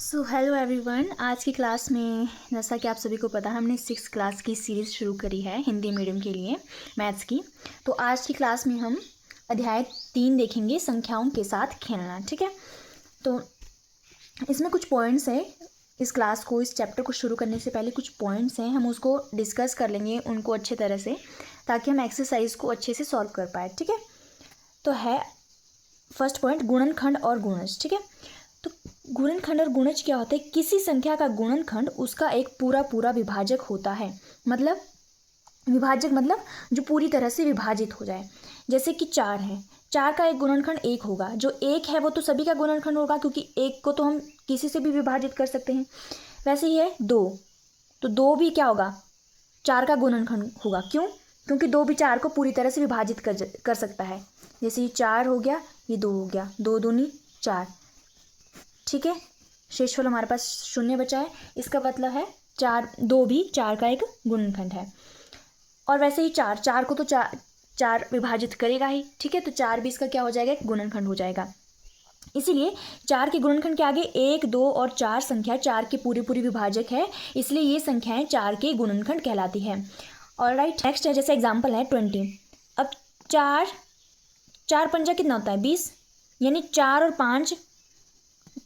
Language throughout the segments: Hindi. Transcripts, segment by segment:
So hello everyone. आज की क्लास में जैसा कि आप सभी को पता है हमने 6th क्लास की सीरीज़ शुरू करी है हिंदी मीडियम के लिए मैथ्स की। तो आज की क्लास में हम अध्याय 3 देखेंगे, संख्याओं के साथ खेलना। ठीक है, तो इसमें कुछ पॉइंट्स हैं। इस क्लास को, इस चैप्टर को शुरू करने से पहले कुछ पॉइंट्स हैं, हम उसको डिस्कस कर लेंगे उनको अच्छे तरह से, ताकि हम एक्सरसाइज को अच्छे से सॉल्व कर पाए। ठीक है, तो है फर्स्ट पॉइंट गुणनखंड और गुणज। ठीक है, तो गुणनखंड और गुणज क्या होता है? किसी संख्या का गुणनखंड उसका एक पूरा पूरा विभाजक होता है। मतलब विभाजक मतलब जो पूरी तरह से विभाजित हो जाए। जैसे कि 4 है, 4 का एक गुणनखंड 1 होगा। जो 1 है वो तो सभी का गुणनखंड होगा, क्योंकि 1 को तो हम किसी से भी विभाजित कर सकते हैं। वैसे ही है 2, तो 2 भी क्या होगा? 4 का गुणनखंड होगा। क्यों? क्योंकि 2 भी 4 को पूरी तरह से विभाजित कर सकता है। जैसे ये 4 हो गया, ये 2 हो गया, 2 दूनी 4। ठीक है, शेषफल हमारे पास 0 बचा है। इसका मतलब है 2 भी 4 का एक गुणनखंड है। और वैसे ही 4 को तो 4 विभाजित करेगा ही। ठीक है, तो 4 भी इसका क्या हो जाएगा? एक गुणनखंड हो जाएगा। इसीलिए 4 के गुणनखंड के आगे 1, 2 और 4 संख्या 4 के पूरी विभाजक है, इसलिए ये संख्याएं 4 के गुणनखंड कहलाती है। ऑलराइट, नेक्स्ट है जैसे एग्जाम्पल है 20। अब 4 पंजा कितना होता है? 20, यानी 4 और 5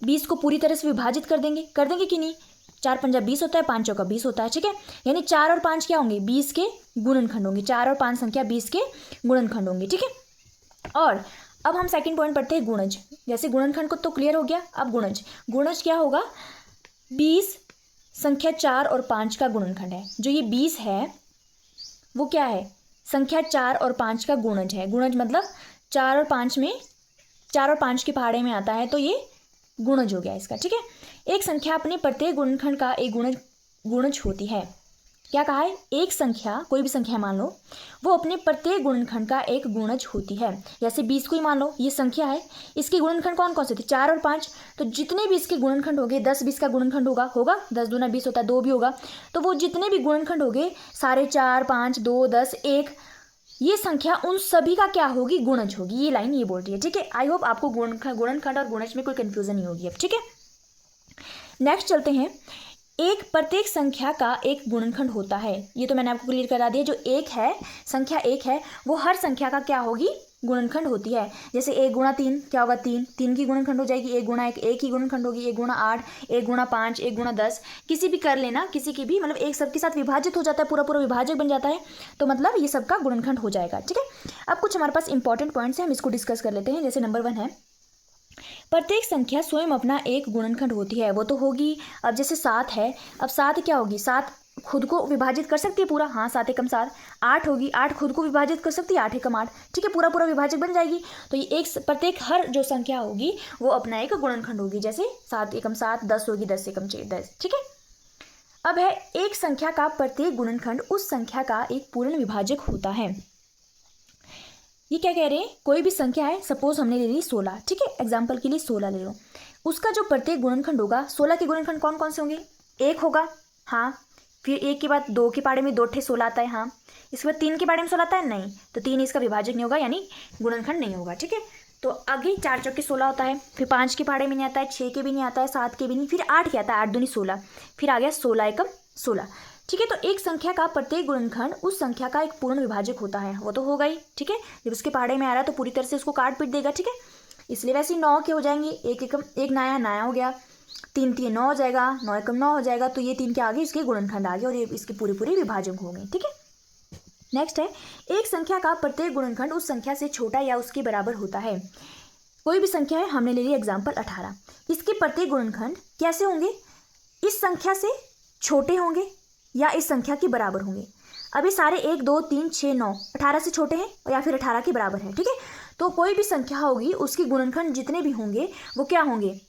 20 को पूरी तरह से विभाजित कर देंगे कि नहीं? 4 पंजा 20 होता है, 5 चौका 20 होता है। ठीक है, यानी 4 और 5 क्या होंगे? 20 के गुणनखंड होंगे। 4 और 5 संख्या 20 के गुणनखंड होंगे। ठीक है, और अब हम सेकंड पॉइंट पढ़ते हैं गुणज। जैसे गुणनखंड को तो क्लियर हो गया, अब गुणज क्या होगा? 20 संख्या 4 और 5 का गुणनखंड है। जो ये 20 है वो क्या है? संख्या 4 और 5 का गुणज है। गुणज मतलब 4 और 5 के पहाड़े में आता है, तो ये गुणज हो गया इसका। ठीक है, एक संख्या अपने प्रत्येक गुणनखंड का एक गुणज होती है। क्या कहा है? एक संख्या, कोई भी संख्या मान लो, वो अपने प्रत्येक गुणनखंड का एक गुणज होती है। जैसे 20 को ही मान लो, ये संख्या है, इसके गुणनखंड कौन कौन से थे? 4 और 5। तो जितने भी इसके गुणनखंड होंगे, 10 20 का गुणनखंड होगा 10 दूना 20 होता है, 2 भी होगा। तो वो जितने भी गुणनखंड होंगे सारे 4 5 2 10 1, ये संख्या उन सभी का क्या होगी? गुणज होगी। ये लाइन ये बोल रही है। ठीक है, आई होप आपको गुणनखंड और गुणज में कोई कंफ्यूजन नहीं होगी अब। ठीक है, नेक्स्ट चलते हैं। प्रत्येक संख्या का एक गुणनखंड होता है। ये तो मैंने आपको क्लियर करा दिया। जो एक है, संख्या 1 है, वो हर संख्या का क्या होगी? गुणनखंड होती है। जैसे 1 गुणा 3 क्या होगा? 3 की गुणनखंड हो जाएगी। 1 गुणा 1 की गुणनखंड होगी। 1 गुणा 8, 1 गुणा 5, 1 गुणा 10, किसी भी कर लेना, किसी की भी, मतलब एक सबके साथ विभाजित हो जाता है, पूरा विभाजक बन जाता है, तो मतलब ये सबका गुणनखंड हो जाएगा। ठीक है, अब कुछ हमारे पास इंपॉर्टेंट पॉइंट्स हैं, हम इसको डिस्कस कर लेते हैं। जैसे नंबर 1 है, प्रत्येक संख्या स्वयं अपना एक गुणनखंड होती है। वो तो होगी। अब जैसे 7 है, अब 7 क्या होगी? 7 खुद को विभाजित कर सकती है पूरा। हाँ, 7 एकम 7। 8 होगी, 8 खुद को विभाजित कर सकती है, 8 एकम 8। ठीक है, पूरा विभाजक बन जाएगी। तो ये प्रत्येक हर जो संख्या होगी वो अपना एक गुणनखंड होगी। जैसे 7 एकम 7, 10 होगी, 10 एकम 10। ठीक है, अब है एक संख्या का प्रत्येक गुणनखंड उस संख्या का एक पूर्ण विभाजक होता है। ये क्या कह रहे हैं? कोई भी संख्या है, सपोज हमने ले ली 16। ठीक है, एग्जाम्पल के लिए 16 ले लो। उसका जो प्रत्येक गुणनखंड होगा, 16 के गुणनखंड कौन कौन से होंगे? 1 होगा, हाँ। फिर 1 के बाद 2 के पाड़े में 2 ठे 16 आता है, हाँ। इसके बाद 3 के पाड़े में 16 आता है, नहीं। तो 3 इसका विभाजक नहीं होगा, यानी गुणनखंड नहीं होगा। ठीक है, तो आगे 4 चौके 16 होता है। फिर 5 के पाड़े में नहीं आता है, 6 के भी नहीं आता है, 7 के भी नहीं। फिर 8 के आता है, 8 दूनी 16। फिर आ गया 16 एकम 16। ठीक है, तो एक संख्या का प्रत्येक गुणनखंड उस संख्या का एक पूर्ण विभाजक होता है। वो तो होगा ही। ठीक है, जब उसके पहाड़े में आ रहा है तो पूरी तरह से उसको काट पीट देगा। ठीक है, इसलिए वैसे 9 के हो जाएंगे। एक नया हो गया, 3 3 9 हो जाएगा, 9 एकम 9 हो जाएगा। तो ये 3 के आगे इसके गुणनखंड आ गए और ये इसके पूरे विभाजक हो गए। ठीक है, नेक्स्ट है, एक संख्या का प्रत्येक गुणनखंड उस संख्या से छोटा या उसके बराबर होता है। कोई भी संख्या है, हमने ले ली एग्जाम्पल 18। इसके प्रत्येक गुणनखंड कैसे होंगे? इस संख्या से छोटे होंगे या इस संख्या के बराबर होंगे। अभी सारे 1 2 3 6 9 18 से छोटे हैं या फिर 18 के बराबर है। ठीक है, तो कोई भी संख्या होगी, उसके गुणनखंड जितने भी होंगे वो क्या होंगे?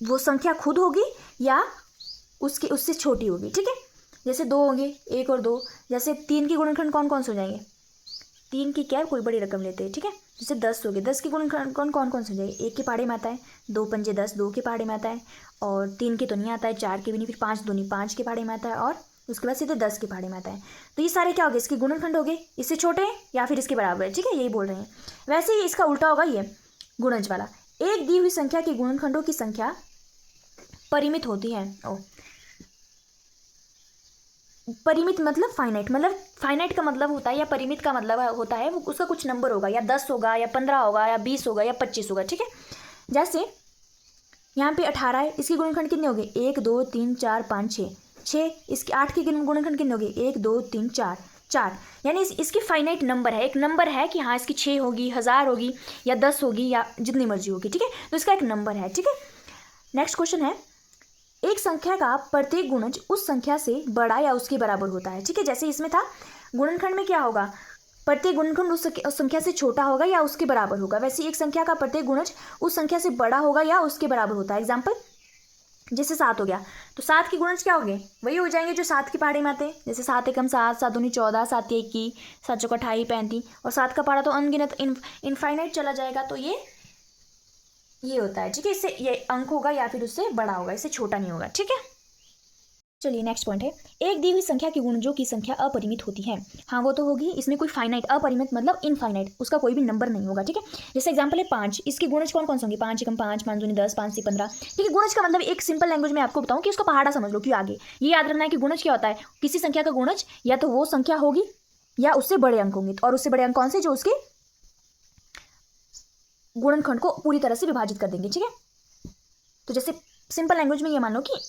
वो संख्या खुद होगी या उससे छोटी होगी। ठीक है, जैसे 2 होंगे, 1 और 2। जैसे 3 के गुणनखंड कौन कौन से हो जाएंगे? 3 की क्या, कोई बड़ी रकम लेते हैं। ठीक है, जैसे 10 हो गए, 10 के गुणनखंड कौन कौन से हो जाएंगे? 1 के पहाड़े में आता है, 2 पंजे 10, 2 के पहाड़े में आता है, और 3 के तो नहीं आता है, 4 के भी नहीं। फिर 5 दूनी 5 के पहाड़े में आता है, और उसके बाद सीधे 10 के पहाड़े में आता है। तो ये सारे क्या हो गए? इसके गुणनखंड हो गए, इससे छोटे हैं या फिर इसके बराबर है। ठीक है, यही बोल रहे हैं। वैसे ही इसका उल्टा होगा, ये गुणज वाला। एक दी हुई संख्या के गुणनखंडों की संख्या परिमित होती है। परिमित मतलब फाइनाइट का मतलब होता है, या परिमित का मतलब होता है वो उसका कुछ नंबर होगा, या 10 होगा या 15 होगा या 20 होगा या 25 होगा, ठीक है। जैसे यहाँ पे 18 है, इसके गुणनखंड कितने हो गए? 1 2 3 4 5 6। 6 इसके 8 के गुणनखंड कितने हो गए? 1 2 3 4 4। यानी इसकी फाइनाइट नंबर है, एक नंबर है कि हाँ इसकी 6 होगी, 1000 होगी या 10 होगी या जितनी मर्जी होगी, ठीक है। तो इसका एक नंबर है, ठीक है। नेक्स्ट क्वेश्चन है, एक संख्या का प्रत्येक गुणज उस संख्या से बड़ा या उसके बराबर होता है, ठीक है। जैसे इसमें था गुणनखंड में क्या होगा? प्रत्येक गुणनखंड उस संख्या से छोटा होगा या उसके बराबर होगा। वैसे एक संख्या का प्रत्येक गुणज उस संख्या से बड़ा होगा या उसके बराबर होता है। एग्जाम्पल जैसे 7 हो गया, तो 7 के गुणज क्या हो गए? वही हो जाएंगे जो 7 की पहाड़ी में आते हैं। जैसे 7 एकम 7, 7 दूनी 14, 7 21, 7 चौका 28, 35, और 7 का पहाड़ा तो अनगिनत इनफाइनाइट चला जाएगा। तो ये होता है, ठीक है। इससे ये अंक होगा या फिर उससे बड़ा होगा, इससे छोटा नहीं होगा, ठीक है। चलिए नेक्स्ट पॉइंट है, एक दी हुई संख्या की गुणजों की संख्या अपरिमित होती है। हाँ वो तो होगी, इसमें कोई फाइनाइट, अपरिमित मतलब इनफाइनाइट, उसका कोई भी नंबर नहीं होगा, ठीक है। जैसे एग्जांपल है 5, इसके गुणज कौन कौन से होंगे? 5 एकम 5, 5 दूनी 10, 5 से 15, ठीक है। गुणज का मतलब एक सिंपल लैंग्वेज में आपको बताऊं कि उसका पहाड़ा समझ लो, क्यों आगे ये याद रखना है कि गुणज क्या होता है। किसी संख्या का गुणज या तो वो संख्या होगी या उससे बड़े अंक होंगे, और उससे बड़े अंक कौन से? जो उसके गुणनखंड को पूरी तरह से विभाजित कर देंगे, ठीक है। तो जैसे सिंपल लैंग्वेज में ये मान लो कि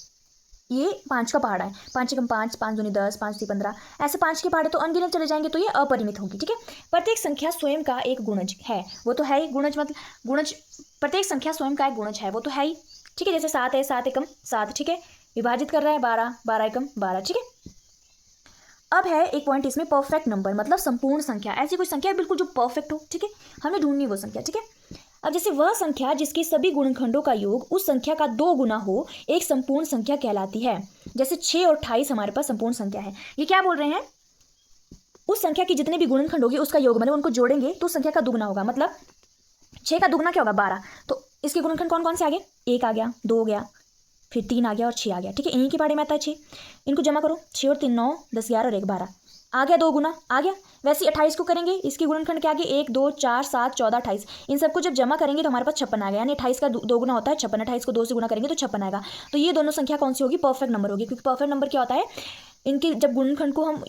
ये 5 का पहाड़ा है, 5 एकम 5, 5 दूनी 10, 5 से 15, ऐसे 5 के पहाड़े तो अनगिनत चले जाएंगे, तो ये अपरिमित होगी, ठीक है। प्रत्येक संख्या स्वयं का एक गुणज है, वो तो है ही। गुणज मतलब गुणज, प्रत्येक संख्या स्वयं का एक गुणज है, वो तो है ही, ठीक है। जैसे 7 है, 7 एकम 7, ठीक है। विभाजित कर रहा है 12, 12 एकम 12, ठीक है। अब है एक पॉइंट इसमें, परफेक्ट नंबर मतलब संपूर्ण संख्या। ऐसी कोई संख्या बिल्कुल जो परफेक्ट हो, ठीक है, हमें ढूंढनी वो संख्या, ठीक है। अब जैसे वह संख्या जिसके सभी गुणनखंडों का योग उस संख्या का 2 गुना हो एक संपूर्ण संख्या कहलाती है। जैसे 6 और 28 हमारे पास संपूर्ण संख्या है। ये क्या बोल रहे हैं? उस संख्या की जितने भी गुणनखंड होगी उसका योग, मतलब उनको जोड़ेंगे तो संख्या का दुगुना होगा। मतलब 6 का दुगुना क्या होगा? 12। तो इसके गुणनखंड कौन कौन से आ गए? 1 आ गया, 2 हो गया, फिर 3 आ गया और 6 आ गया, ठीक है। इन्हीं के बारे में आता है 6। इनको जमा करो, 6 और 3 9, 10 11 और 1 12, आ गया 2 गुना, आ गया। वैसे 28 को करेंगे, इसके गुणनखंड क्या आगे? 1 2 4 7 14 28। इन सबको जब जमा करेंगे तो हमारे पास 56 आ गया, यानी 28 का 2 गुना होता है 56। 28 को 2 से गुना करेंगे तो 56 आएगा। तो ये दोनों संख्या कौन सी होगी? परफेक्ट नंबर होगी, क्योंकि परफेक्ट नंबर क्या होता है? इनके जब गुणनखंड को हम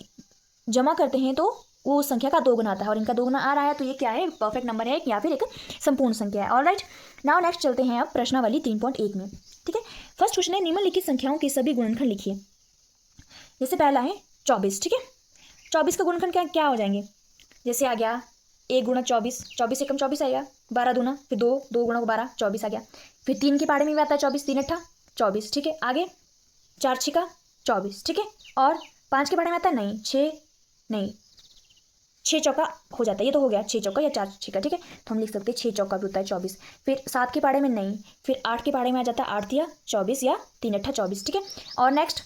जमा करते हैं तो वो संख्या का 2 गुना आता है, और इनका 2 गुना आ रहा है, तो ये क्या है? परफेक्ट नंबर है या फिर एक संपूर्ण संख्या है। ऑलराइट, नाउ नेक्स्ट चलते हैं अब प्रश्नावली 3.1 में, ठीक है। फर्स्ट क्वेश्चन है, निम्नलिखित संख्याओं के सभी गुणनखंड लिखिए। जैसे पहला है 24, ठीक है। 24 का गुणनखंड क्या क्या हो जाएंगे? जैसे आ गया 1 गुणा 24, 24 एकम 24 आएगा, 12 दूना, फिर 2 2 गुणा 12, 24 आ गया। फिर 3 के पहाड़े में भी आता है 24, 3 अट्ठा 24, ठीक है। आगे 4 छिका 24, ठीक है। और 5 के पहाड़े में आता है नहीं, 6 नहीं, 6 चौका हो जाता है, ये तो हो गया 6 चौका या 4 छिका, ठीक है। तो हम लिख सकते हैं 6 चौका भी होता है 24। फिर 7 के पहाड़े में नहीं, फिर 8 के पहाड़े में आ जाता है 8 या 24 या 3 अट्ठा 24, ठीक है। और नेक्स्ट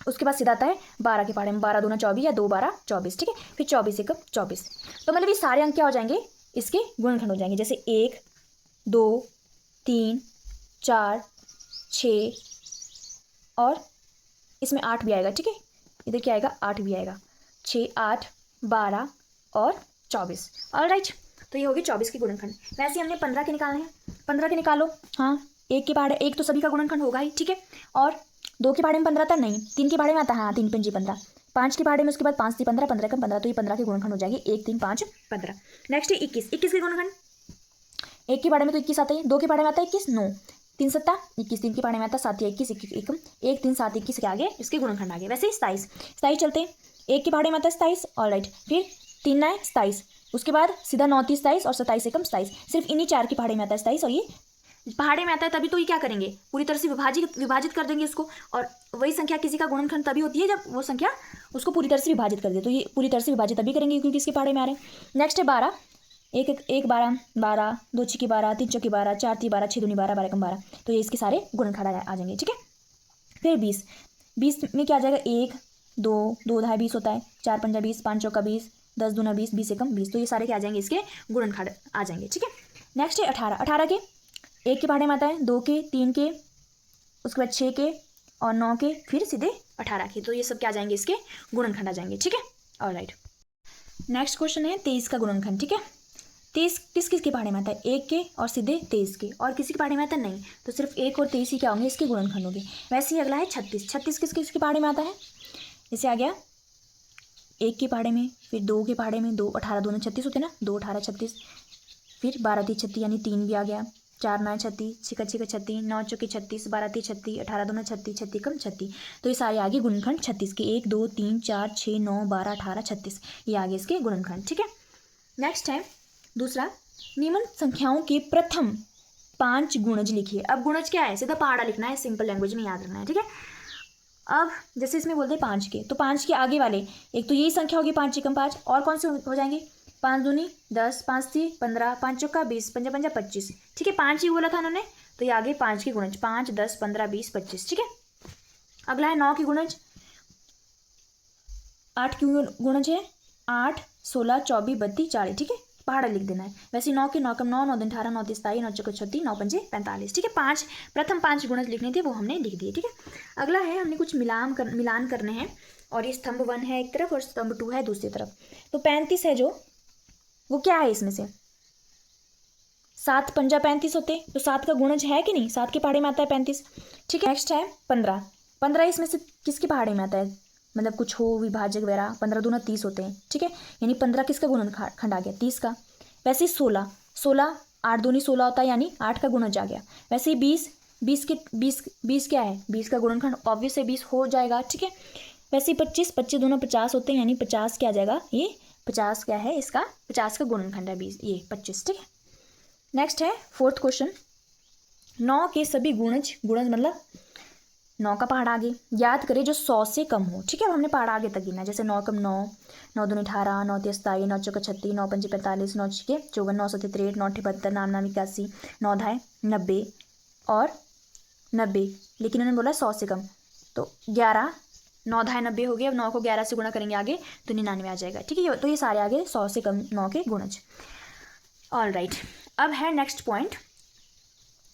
उसके बाद सीधा आता है 12 के पहाड़े में, 12 दूना 24 या 2 12 24, ठीक है। फिर 24 एकम 24। तो मतलब ये सारे अंक क्या हो जाएंगे? इसके गुणनखंड हो जाएंगे। जैसे 1 2 3 4 6 और इसमें 8 भी आएगा, ठीक है। इधर क्या आएगा? 8 भी आएगा, 6 8 12 और 24। ऑलराइट, तो ये होगी 24 के गुणनखंड। वैसे हमने 15 के निकालने हैं, 15 के निकालो। हाँ, 1 के पहाड़े, 1 तो सभी का गुणनखंड होगा ही, ठीक है। और 2 के पहाड़े में 15 था नहीं, 3 के पहाड़े में आता है, हाँ 3 पंजी 15, 5 के पहाड़े में उसके बाद 5 थी 15, 15 कम 15, तो ये 15 के गुणनखंड हो जाएंगे 1 3 5 15। नेक्स्ट है 21, 21 के गुणनखंड। 1 के पहाड़े में तो 21 आता है, 2 के पहाड़े में आता है 21, 9 3 7 21, 3 के पहाड़े में आता है 7 या 21, 1 3 7 21 के आगे इसके गुणनखंड आगे। वैसे 27, 27 चलते हैं, 1 के पहाड़े में आता है 27, ऑलराइट। फिर 3 9 27, उसके बाद सीधा 9 30 27 और 27 एकम 27। सिर्फ इन्हीं 4 के पहाड़े में आता है 27, और ये पहाड़े में आता है तभी तो ये क्या करेंगे? पूरी तरह से विभाजित कर देंगे इसको। और वही संख्या किसी का गुणनखंड तभी होती है जब वो संख्या उसको पूरी तरह से विभाजित कर दे, तो ये पूरी तरह से विभाजित तभी करेंगे क्योंकि इसके पहाड़े में आ रहे हैं। नेक्स्ट है 12, 1 12 12, 2 छिकी 12, 3 चौकी 12, 4 ती 12, 6 दूनी 12, 12 कम 12, तो ये इसके सारे गुणनखंड आ जाएंगे, ठीक है। फिर 20, 20 में क्या आ जाएगा? 1 2 2 ढाई 20 होता है, 4 पंजा 20, 5 चौका 20, 10 दूना 20, 20 एकम 20, तो ये सारे क्या आ जाएंगे? इसके गुणनखंड आ जाएंगे, ठीक है। नेक्स्ट है 18, 18 के 1 के पहाड़े में आता है, 2 के 3 के, उसके बाद 6 के और 9 के, फिर सीधे 18 के, तो ये सब क्या आ जाएंगे? इसके गुणनखंड आ जाएंगे, ठीक है। ऑलराइट, नेक्स्ट क्वेश्चन है 23 का गुणनखंड, ठीक है। 23 किस किस के पहाड़े में आता है? 1 के और सीधे 23 के, और किसी के पहाड़े में आता है? नहीं, तो सिर्फ 1 और 23 ही क्या होंगे? इसके गुणनखंड होंगे। वैसे ही अगला है 36। 36 किस किस के पहाड़े में आता है? इसे आ गया 1 के पहाड़े में, फिर 2 के पहाड़े में, 2 18 2 36 होते ना, 2 18 36, फिर 12 3 36 यानी 3 भी आ गया, 4 9 36, 6 6 36, 9 चौके 36, 12 3 36, 18 2 36, 36 कम 36। तो ये सारे आगे गुणनखंड 36 के, 1 2 3 4 6 9 12 18 36, ये आगे इसके गुणनखंड। ठीक है, नेक्स्ट है दूसरा, निम्न संख्याओं के प्रथम 5 गुणज लिखिए। अब गुणज क्या है? सीधा पहाड़ा लिखना है, सिंपल लैंग्वेज में याद रखना है। ठीक है, अब जैसे इसमें बोलते हैं 5 के, तो 5 के आगे वाले, एक तो यही संख्या होगी 5 एकम 5, और कौन से हो जाएंगे? 5 दूनी 10, 5 3 15, 5 चौका 20, 5 5 25। ठीक है, 5 ही बोला था उन्होंने, तो ये आगे 5 के गुणज 5 10 15 20 25। ठीक है, अगला है 9 के गुणज, 8 की गुणज है 8 16 24 32 40। ठीक है, पहाड़ा लिख देना है। वैसे 9 के 9 कम 9 9 दिन 18 9 30 27 9 चौका 36 9 पंजे 45। ठीक है, 5 प्रथम 5 गुणज लिखने थे, वो हमने लिख दिए। ठीक है, अगला है हमने कुछ मिलान करने हैं, और ये स्तंभ 1 है एक तरफ और स्तंभ 2 है दूसरी तरफ। तो 35 है जो, वो क्या है? इसमें से 7 पंजा 35 होते, तो 7 का गुणज है कि नहीं? 7 के पहाड़े में आता है 35। ठीक है, नेक्स्ट है 15। 15 इसमें से किसके पहाड़े में आता है? मतलब कुछ हो विभाजक वगैरह, 15 दूना 30 होते हैं। ठीक है, यानी 15 किसका गुणनखंड आ गया? 30 का। वैसे ही 16 16 8 दूनी 16 होता है, यानी 8 का गुणज आ गया। वैसे ही 20 क्या है? 20 का गुणनखंड ऑब्वियस है 20 हो जाएगा। ठीक है, वैसे ही 25 दूना 50 होते हैं, यानी 50 क्या आ जाएगा? ये 50 क्या है? इसका 50 का गुणनखंड है 20, ये 25। ठीक है, नेक्स्ट है 4th क्वेश्चन, 9 के सभी गुणज मतलब 9 का पहाड़ा आगे याद करें जो 100 से कम हो। ठीक है, हमने पहाड़ा आगे तक गिना, जैसे 9 कम 9, 9 दूनी 18, 9 तीस 27, 9 चौका 36, 9 पंजे 45, 9 छके 54, 9 सत्ते 63, 9 72, 9 नाम 81, 9 धाए 90 और 90, लेकिन उन्होंने बोला 100 से कम, तो 11 9 धाए 90 हो गया। अब 9 को 11 से गुणा करेंगे आगे तो 99 आ जाएगा। ठीक है, तो ये सारे आगे 100 से कम 9 के गुणज। ऑल राइट, अब है नेक्स्ट पॉइंट।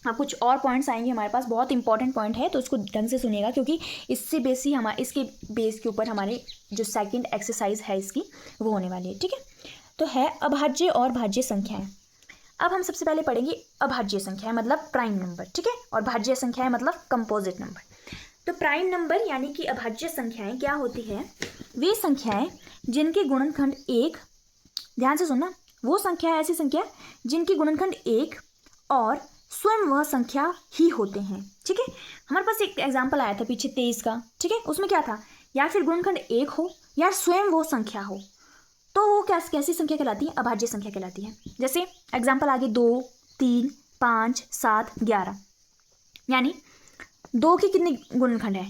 अब कुछ और पॉइंट्स आएंगे हमारे पास, बहुत इंपॉर्टेंट पॉइंट है, तो उसको ढंग से सुनिएगा, क्योंकि इससे बेस ही इसके बेस के ऊपर हमारे जो सेकंड एक्सरसाइज है इसकी वो होने वाली है। ठीक है, तो है अभाज्य और भाज्य संख्याएं। अब हम सबसे पहले पढ़ेंगे अभाज्य संख्याएं मतलब प्राइम नंबर। ठीक है, और भाज्य संख्याएं मतलब कंपोजिट नंबर। तो प्राइम नंबर यानी कि अभाज्य संख्याएं क्या होती है? वे संख्याएं जिनके गुणनखंड 1, ध्यान से सुनना, वो संख्या ऐसी संख्या जिनके गुणनखंड 1 और स्वयं वह संख्या ही होते हैं। ठीक है, हमारे पास एक एग्जाम्पल आया था पीछे 23 का। ठीक है, उसमें क्या था? या फिर गुणनखंड 1 हो या स्वयं वो संख्या हो, तो वो कैसी संख्या कहलाती है? अभाज्य संख्या कहलाती है। जैसे एग्जाम्पल आगे 2 3 5 7 11, यानी 2 की कितने गुणनखंड है?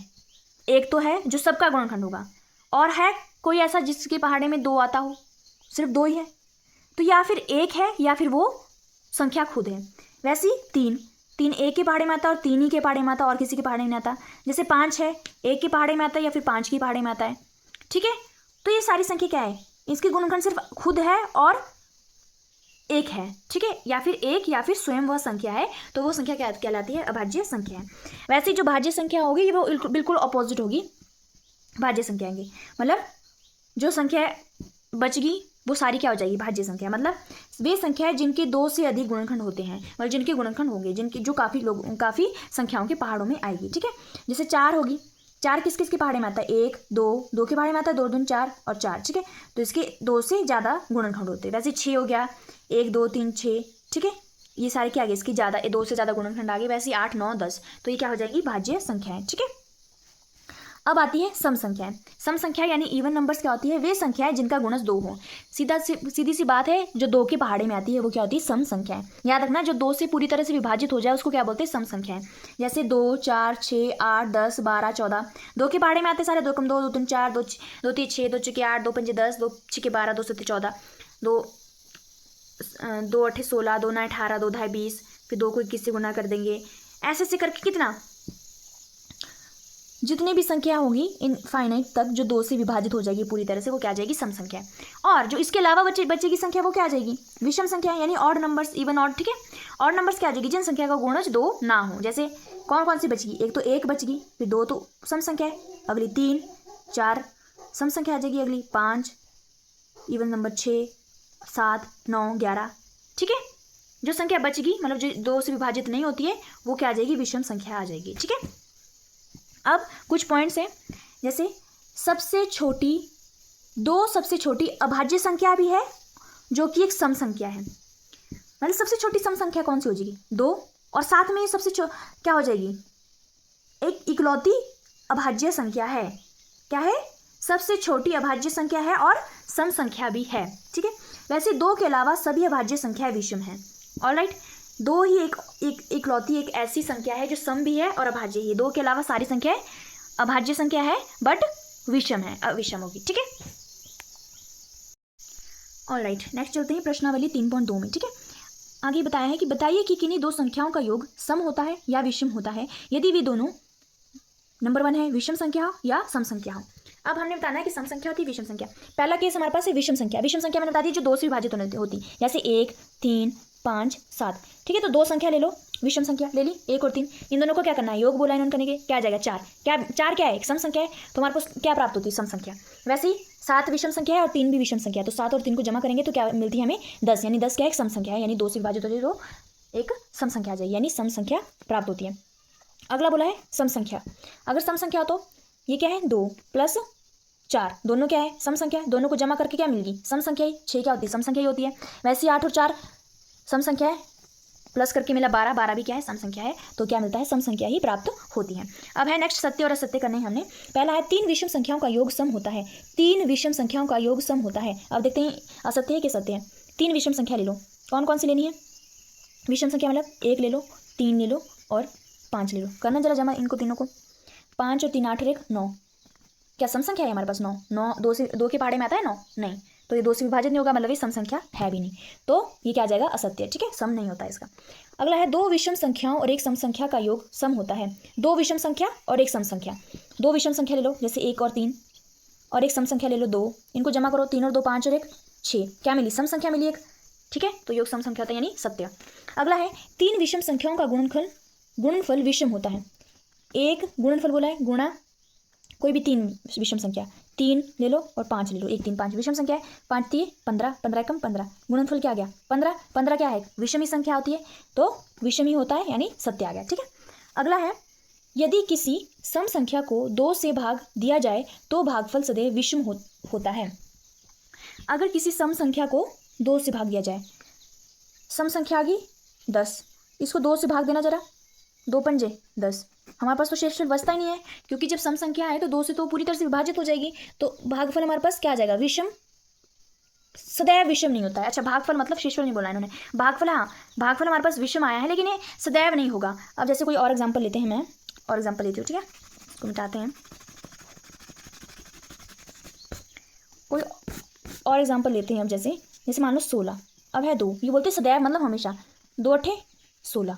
1 तो है जो सबका गुणनखंड होगा, और है कोई ऐसा जिसके पहाड़े में 2 आता हो? सिर्फ 2 ही है, तो या फिर 1 है या फिर वो संख्या खुद है। वैसे ही 3 1 के पहाड़े में आता है और 3 ही के पहाड़े में आता है और किसी के पहाड़े में नहीं आता। जैसे 5 है, 1 के पहाड़े में आता है या फिर 5 के पहाड़े में आता है। ठीक है, तो ये सारी संख्या क्या है? इसके गुणनखंड सिर्फ खुद है और 1 है। ठीक है, या फिर 1 या फिर स्वयं वह संख्या है, तो वो संख्या क्या कहलाती है? अभाज्य संख्या है। वैसे जो भाज्य संख्या होगी वो बिल्कुल अपोजिट होगी भाज्य संख्या की, मतलब जो संख्या बचगी वो सारी क्या हो जाएगी? भाज्य संख्या। मतलब वे संख्या है जिनके 2 से अधिक गुणनखंड होते हैं, मतलब जिनके गुणनखंड होंगे, जिनके जो काफ़ी संख्याओं के पहाड़ों में आएगी। ठीक है, जैसे 4 होगी, 4 किस किस के पहाड़े में आता है? 1 2 के पहाड़े में आता है, 2 दूनी 4 और 4। ठीक है, तो इसके 2 से ज़्यादा गुणनखंड होते हैं। वैसे 6 हो गया, 1 2 3 6। ठीक है, ये सारे क्या आ गए? इसकी ज़्यादा 2 से ज़्यादा गुणनखंड आ गए। वैसे 8 9 10, तो ये क्या हो जाएगी? भाज्य संख्या है। ठीक है, अब आती है सम संख्याएं। सम संख्या यानी इवन नंबर्स क्या होती है? वे संख्याएं जिनका गुणज 2 हो। सीधी सी बात है, जो 2 के पहाड़े में आती है वो क्या होती है? सम संख्याएं। याद रखना, जो 2 से पूरी तरह से विभाजित हो जाए उसको क्या बोलते हैं? सम संख्याएं। जैसे 2 4 6 8 10 12 14, 2 के पहाड़े में आते सारे, 2 कम 2 2 3 4 2 3 6 2 6 8 2 पंजे 10 2 6 12 2 7 14 2 2 8 16 2 9 18 2 ढाई 20, फिर 2 को 21 से गुना कर देंगे। ऐसे ऐसे करके कितना, जितनी भी संख्या होगी इनफाइनाइट तक जो 2 से विभाजित हो जाएगी पूरी तरह से, वो क्या आ जाएगी? सम संख्या। और जो इसके अलावा बचेगी संख्या वो क्या आ जाएगी? विषम संख्या, यानी ऑड नंबर्स, इवन ऑड। ठीक है, ऑड नंबर्स क्या आ जाएगी? जिन संख्या का गुणज 2 ना हो। जैसे कौन कौन सी बचेगी? एक तो 1 बचेगी, फिर 2 तो सम संख्या है, अगली 3 4 सम संख्या आ जाएगी, अगली 5 इवन नंबर, 6 7 9 11 ठीक है। जो संख्या बचेगी मतलब जो 2 से विभाजित नहीं होती है वो क्या आ जाएगी, विषम संख्या आ जाएगी। ठीक है। अब कुछ पॉइंट्स हैं, जैसे सबसे छोटी, 2 सबसे छोटी अभाज्य संख्या भी है जो कि एक सम संख्या है। मतलब सबसे छोटी सम संख्या कौन सी हो जाएगी, 2, और साथ में सबसे क्या हो जाएगी, एक इकलौती अभाज्य संख्या है। क्या है, सबसे छोटी अभाज्य संख्या है और सम संख्या भी है। ठीक है। वैसे 2 के अलावा सभी अभाज्य संख्याएं विषम है। ऑलराइट, 2 ही एक इकलौती एक ऐसी संख्या है जो सम भी है और अभाज्य ही है। 2 के अलावा सारी संख्याएं अभाज्य संख्या है बट विषम है, अविषम होगी। ठीक है। ऑलराइट, नेक्स्ट चलते हैं प्रश्नावली 3.2 में। ठीक है। आगे बताया है कि बताइए कि किन्हीं 2 संख्याओं का योग सम होता है या विषम होता है यदि वे दोनों, नंबर 1 है विषम संख्या हो या सम संख्या हो। अब हमने बताना है कि सम संख्या होती है, विषम संख्या। पहला केस हमारे पास है विषम संख्या। विषम संख्या मैंने बता दी जो 2 से विभाजित होती, जैसे 1, 3, 5, 7। ठीक है। तो 2 संख्या ले लो, विषम संख्या ले ली, 1 और 3। इन दोनों को क्या करना है, योग बोला इन्होंने करने के, क्या आ जाएगा 4। क्या 4 क्या है, एक सम संख्या है, तो हमारे पास क्या प्राप्त होती है, सम संख्या। वैसे ही 7 विषम संख्या है और 3 भी विषम संख्या है, तो 7 और 3 को जमा करेंगे तो क्या मिलती है हमें, 10। यानी 10 क्या है, एक सम संख्या है, यानी 2 से विभाजित होती है तो एक सम संख्या आ जाएगी, यानी सम संख्या प्राप्त होती है। अगला बोला है सम संख्या। अगर सम संख्या हो तो ये क्या है, 2 + 4, दोनों क्या है, सम संख्या है। दोनों को जमा करके क्या मिलेगी, सम संख्या ही। 6 क्या होती है, सम संख्या ही होती है। वैसे 8 और 4 सम संख्या है, प्लस करके मिला 12, 12 भी क्या है, सम संख्या है, तो क्या मिलता है, सम संख्या ही प्राप्त होती है। अब है नेक्स्ट सत्य और असत्य करने हैं हमने। पहला है 3 विषम संख्याओं का योग सम होता है। 3 विषम संख्याओं का योग सम होता है। अब देखते हैं असत्य है कि सत्य है। 3 विषम संख्या ले लो, कौन कौन सी लेनी है, विषम संख्या मतलब 1 ले लो, 3 ले लो और 5 ले लो। करना जरा जमा इनको तीनों को, 5 और 3 8 और 1 9। क्या सम संख्या है हमारे पास, 9। 9 2 के पहाड़े में आता है 9, नहीं, तो ये 2 से विभाजित नहीं होगा, मतलब ये सम संख्या है भी नहीं, तो ये क्या आ जाएगा, असत्य। ठीक है, सम नहीं होता इसका। अगला है 2 विषम संख्याओं और एक सम संख्या का योग सम होता है। 2 विषम संख्या और एक सम संख्या। 2 विषम संख्या ले लो, जैसे 1 और 3, और एक सम संख्या ले लो 2। इनको जमा करो, 3 और 2 5 और 1 6, क्या मिली, सम संख्या मिली एक। ठीक है, तो योग सम संख्या होता है, यानी सत्य। अगला है 3 विषम संख्याओं का गुणनफल विषम होता है। एक गुणनफल बोला है, गुणा कोई भी 3 विषम संख्या, 3 ले लो और 5 ले लो, 1 3 5 विषम संख्या है, 5 3 15, 15 कम 15, गुणनफल क्या आ गया 15। 15 क्या है, विषमी संख्या होती है, तो विषमी होता है, यानी सत्य आ गया। ठीक है। अगला है यदि किसी सम संख्या को 2 से भाग दिया जाए तो भागफल सदैव विषम होता है। अगर किसी सम संख्या को 2 से भाग दिया जाए, सम संख्या आ गई 10, इसको 2 से भाग देना जरा, 2 पंजे 10, हमारे पास तो शेषफल बचता ही नहीं है, क्योंकि जब सम संख्या है तो 2 से तो पूरी तरह से विभाजित हो जाएगी, तो भागफल हमारे पास क्या आ जाएगा, विषम, सदैव विषम नहीं होता है। अच्छा, भागफल मतलब शेषफल नहीं बोला इन्होंने, भागफल, हाँ भागफल हमारे पास विषम आया है, लेकिन ये सदैव नहीं होगा। अब जैसे कोई और एग्जाम्पल लेते हैं, मैं और एग्जाम्पल लेती हूँ, ठीक है, इसको मिटाते हैं। कोई और एग्जाम्पल लेते हैं, अब जैसे मान लो 16, अब है 2, ये बोलते हैं सदैव मतलब हमेशा, 2 8 16,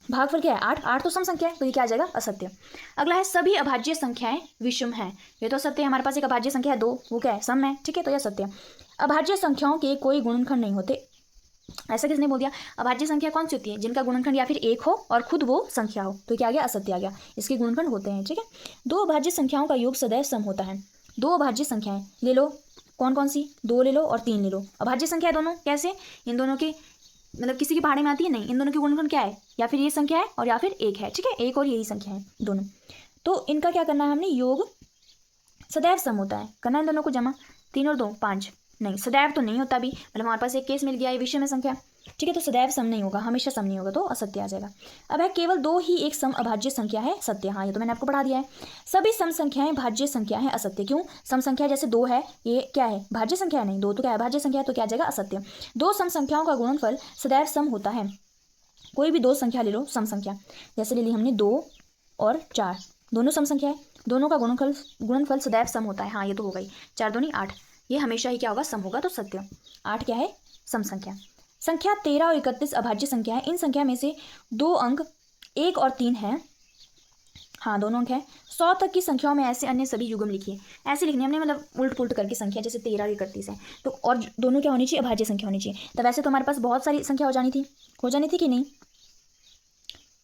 भागफल क्या है 8, 8 तो सम संख्या है, तो ये क्या आ जाएगा, असत्य। अगला है सभी अभाज्य संख्याएं विषम है, ये तो सत्य है, हमारे पास एक अभाज्य संख्या है 2, वो क्या है, सम है। ठीक है, तो यह सत्य। अभाज्य संख्याओं के कोई गुणनखंड नहीं होते। ऐसा किसने बोल दिया, अभाज्य संख्या कौन सी होती है, जिनका गुणनखंड या फिर 1 हो और खुद वो संख्या हो, तो क्या आ गया, असत्य आ गया, इसके गुणनखंड होते हैं। ठीक है। 2 अभाज्य संख्याओं का योग सदैव सम होता है। 2 अभाज्य संख्याएं ले लो, कौन कौन सी, 2 ले लो और 3 ले लो, अभाज्य संख्या है दोनों, कैसे, इन दोनों के मतलब किसी की पहाड़ी में आती है, नहीं, इन दोनों की गुणनखंड क्या है, या फिर ये संख्या है और या फिर 1 है। ठीक है, 1 और यही संख्या है दोनों, तो इनका क्या करना है हमने, योग सदैव सम होता है, करना है इन दोनों को जमा, 3 और 2 5, नहीं सदैव तो नहीं होता भी, मतलब हमारे पास एक केस मिल गया, ये विषम है संख्या। ठीक है, तो सदैव सम नहीं होगा, हमेशा सम नहीं होगा, तो असत्य आ जाएगा। अब है केवल 2 ही एक सम अभाज्य संख्या है, सत्य, हाँ ये तो मैंने आपको पढ़ा दिया है। सभी सम संख्याएं भाज्य संख्या है, असत्य। क्यों, सम संख्या जैसे 2 है, ये क्या है, भाज्य संख्या है, नहीं, 2 तो क्या है, भाज्य संख्या है, तो क्या आ जाएगा, असत्य। 2 सम संख्याओं का गुणनफल सदैव सम होता है। कोई भी 2 संख्या ले लो, सम संख्या, जैसे ले ली हमने 2 और 4, दोनों सम संख्या है, दोनों का गुणनफल सदैव सम होता है, हाँ ये तो हो गई, 4 दूनी 8, ये हमेशा ही क्या होगा, सम होगा, तो सत्य। 8 क्या है, सम संख्या। संख्या 13 और 31 अभाज्य संख्या है। इन संख्या में से 2 अंक 1 और 3 है, हाँ दोनों अंक है। 100 तक की संख्याओं में ऐसे अन्य सभी युग्म लिखिए, ऐसे लिखने हमने, मतलब उल्ट पुल्ट करके संख्या, जैसे 13 और 31 है, तो और दोनों क्या होनी चाहिए, अभाज्य संख्या होनी चाहिए। तो वैसे तो हमारे पास बहुत सारी संख्या हो जानी थी कि नहीं,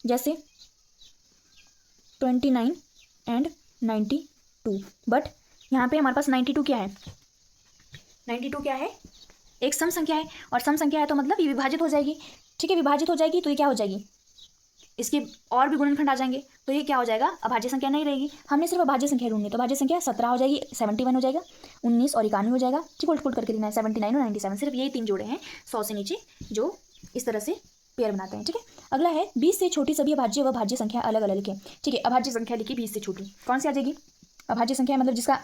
जैसे 29 एंड 92, बट यहाँ पे हमारे पास 92 क्या है, 92 क्या है, एक सम संख्या है और सम संख्या है तो मतलब ये विभाजित हो जाएगी, ठीक है। विभाजित हो जाएगी तो ये क्या हो जाएगी, इसके और भी गुणनखंड आ जाएंगे तो ये क्या हो जाएगा, अभाज्य संख्या नहीं रहेगी। हमने सिर्फ अभाज्य संख्या ढूंढनी, तो अभाज्य संख्या 17 हो जाएगी, 71 हो जाएगा, 19 और 91 हो जाएगा, ठीक। उल्ट पुलट करके लिखना है 79 और 97, सिर्फ यही 3 जोड़े हैं 100 से नीचे जो इस तरह से पेयर बनाते हैं, ठीक है। अगला है 20 से छोटी सभी अभाज्य व भाज्य संख्या अलग अलग लिखें, ठीक है। अभाज्य संख्या लिखी 20 से छोटी, कौन सी आ जाएगी, अभाज्य संख्या मतलब जिसका